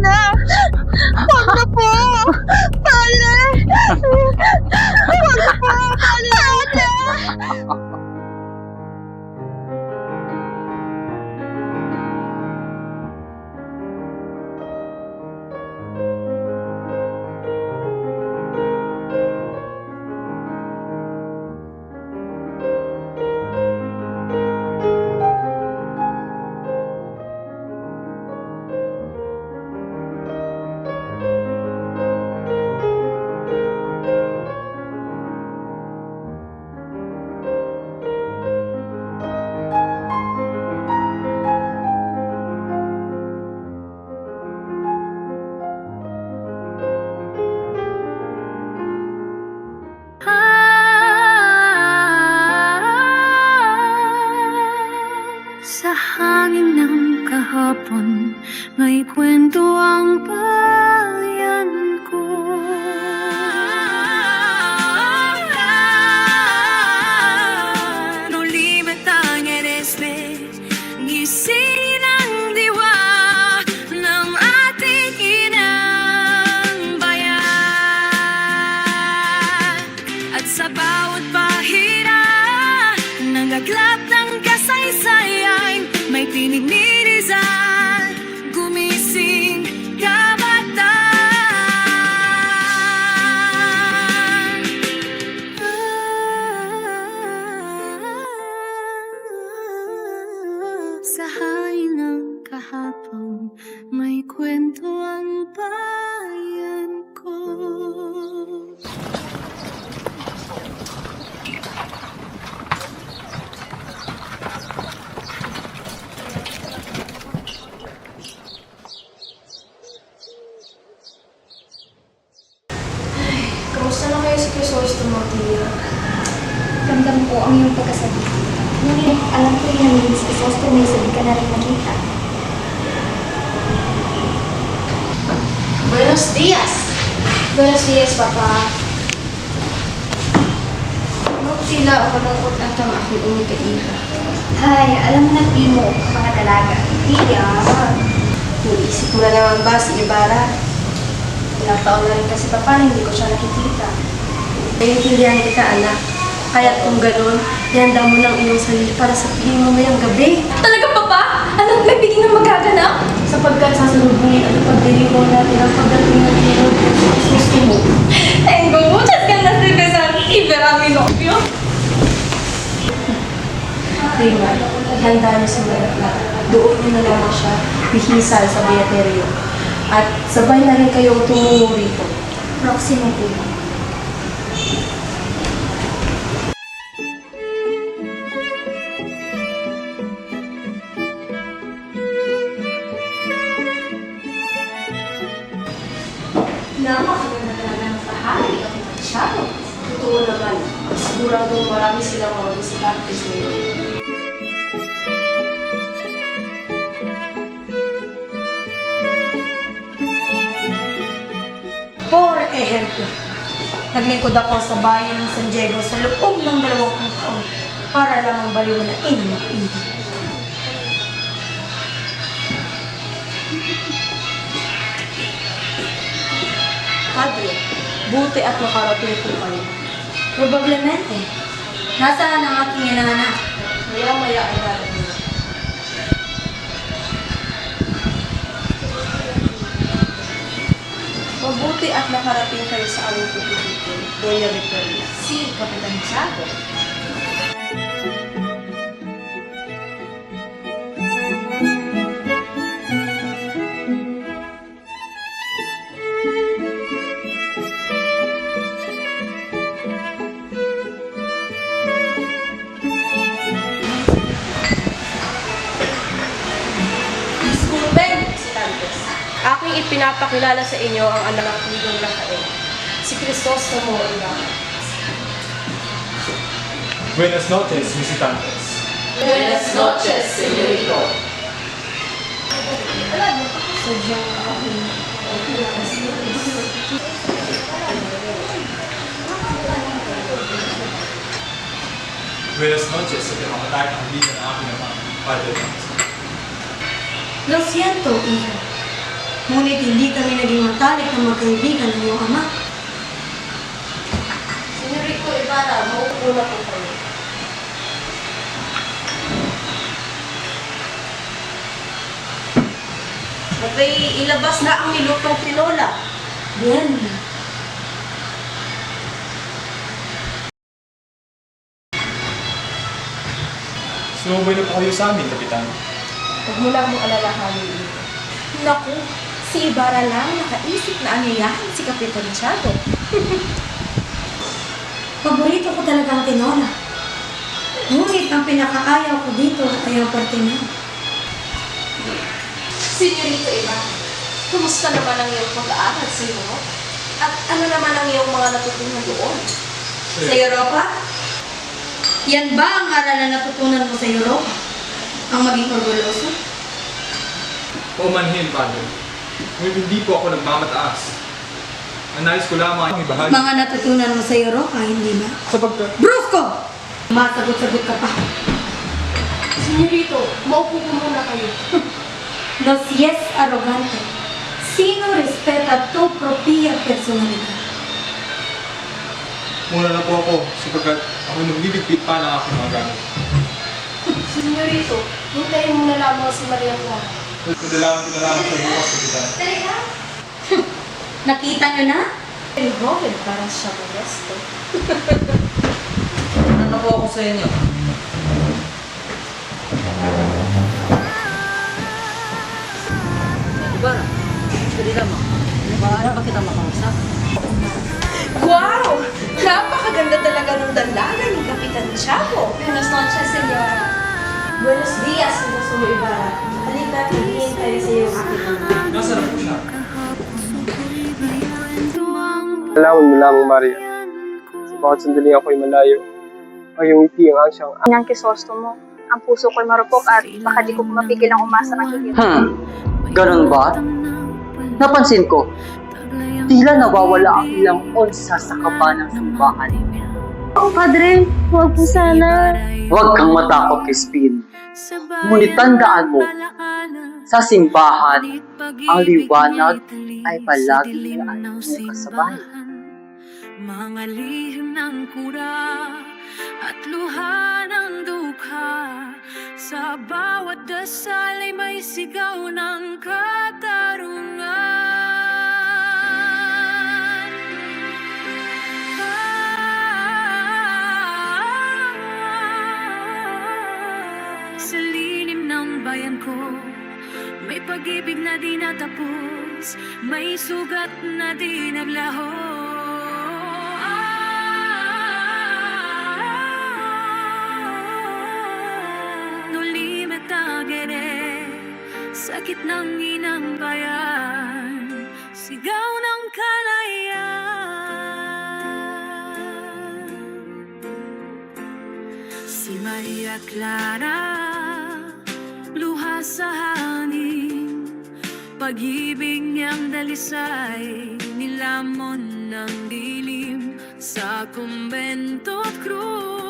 na! Huwag na po! Pale! Huwag na po! Pale! Sa hangin ng kahapon, may kwento ang bayan ko. No limitang erespe, gising ng diwa ng ating inang bayan. At sa bawat pahira, nagaglap ng kasaysayan, may tinig ni Rizal, gumising kabataan. Sa hangin ng kahapon, may kwento ang bayan ko. Kamusta na kayo si Crisostomo, Tia? Ramdam ko ang iyong pagkasabi. Ngunit alam ko rin na si Crisostomo ay sabi ka na rin nakita. Buenos dias! Buenos dias, Papa. Ano sila o kalungkot at ang aking umikaiha? Hay, alam mo na Timo, mga dalaga. Tia! Naisip mo na naman ba si Ibarra? Ilang taon na rin kasi Papa na hindi ko siya nakikita. Naiintindihan kita, anak. Kaya't kung gano'n, ihanda mo ng iyong sarili para sa piling mamayang gabi. Talaga, Papa? Anong may biging ng magaganap? Sapagkat sasalubungin at pagdiriwang natin ang pagdating ng Pinoy at Crisostomo. Tengo muchas ganas de besar y ver a mi novio. Prima, ihanda niyo si Maria. Doon niyo na lamang siya bihisal sa Beaterio. At sabay na rin kayong tumungo rito. Proximo po. Napakaganda talaga ng tahari at masyado. Totoo naman, siguradong marami silang mga visitantes ngayon. For ehemplo, naglingkod ako sa bayan ng San Diego sa loob ng 20 taon para lamang baliwanain ng hindi. Padre, buti at makarating po kayo. Probablemente, nasaan ang aking inaanak? Maya-maya ay darating. Mabuti at nakarating kayo sa aming pagtitipon, Doña Victoria. Si Kapitan Tiago. Disculpen, visitantes. Aking ipinapakilala sa inyo ang anak ng Ligong Rafael, si Crisostomo Ibarra. Buenas noches, visitantes. Buenas noches, señorito. Sadyang aking Buenas noches sa pinakamatay ng kaibigan ng aking ama, Padre Francisco. Lo siento, hija. Ngunit hindi kami naging matalik na magkaibigan ng iyong ama. Senyorito Ibarra, maupo na po kayo. Abay, ilabas na ang nilutong tinola. Bien. Sumubay na po kayo sa amin, Kapitan. Huwag mo lang mong alalahanin ito. Naku, si Ibarra lang nakaisip na anyayahan si Kapitan Tiago. Paborito ko talaga ang tinola. Ngunit ang pinakaayaw ko dito ay ang partena. Senyorito Ibarra, kumusta naman ang iyong pag-aaral sa Europe? At ano naman ang iyong mga natutunan doon? Sa Europa? Yan ba ang aral na natutunan mo sa Europa? Ang maging orgulyoso? Paumanhin, Padre. Ngunit hindi po ako nagmamataas. Ang nais ko lamang ang ibahagi. Mga natutunan mo sa Europa, hindi ba? Sapagkat Brusco! Masagot-sagot ka pa. Senyorito, maupo po muna kayo. Los yes arrogante. Sino respeta tu propia personalidad? muna na po ako sapagkat ako magbibigpit pa ng aking mga gamit. Senyorito, hintayin mo na lamang si Maria Clara. Padalaman ko na lang sa bukas, Kapitan. Nakita nyo na? El joven para siya modesto. Ano po ako sa inyo? Ibarra, dali lamang. Paano ba kita makausap? Wow! Napakaganda talaga ng dalaga ni Kapitan Tiago. Buenas noches, señora. Buenos dias, Rosulo Ibarra. Halika, hinihintay sa iyo ang aking ama. Nasaan po siya? Alaman mo lamang, Maria. Sa bawat sandali ako'y malayo. Ay yung ngiti ang ansyang Ang Crisostomo, ang puso ko'y marupok at baka di ko mapigil ang umasa ng higit. Ganun ba? Napansin ko, tila nawawala ang ilang onsa sa kaba ng simbahan. Padre, huwag po sana. Huwag kang matakot, Crispin. Ngunit tandaan mo, sa simbahan, ang liwanag ay palaging ang iyong kasabay. Mga lihim ng kura at luha ng dukha, sa bawat dasal ay may sigaw ng katarungan. Sa lilim ng bayan ko, may pag-ibig na di natapos, may sugat na di naglaho. Nulimit agere, sakit ng inang bayan, sigaw ng kalayaan. Si Maria Clara, luha sa hangin, pag-ibig niyang dalisay, nilamon ng dilim sa kumbento at krus.